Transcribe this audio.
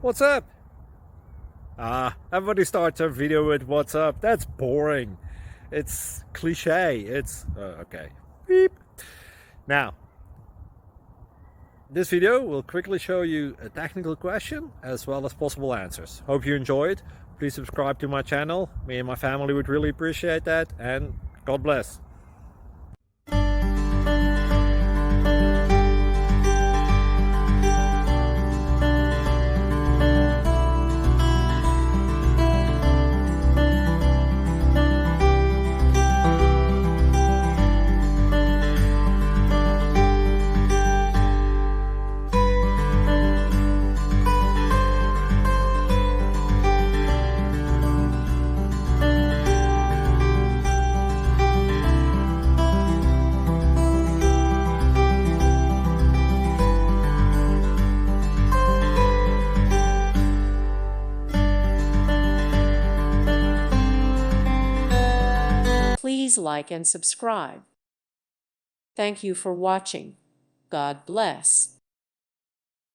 What's up? Everybody starts their video with what's up. That's boring. It's cliche. It's okay. Beep. Now, this video will quickly show you a technical question as well as possible answers. Hope you enjoyed. Please subscribe to my channel. Me and my family would really appreciate that, and God bless. Please like and subscribe. Thank you for watching. God bless.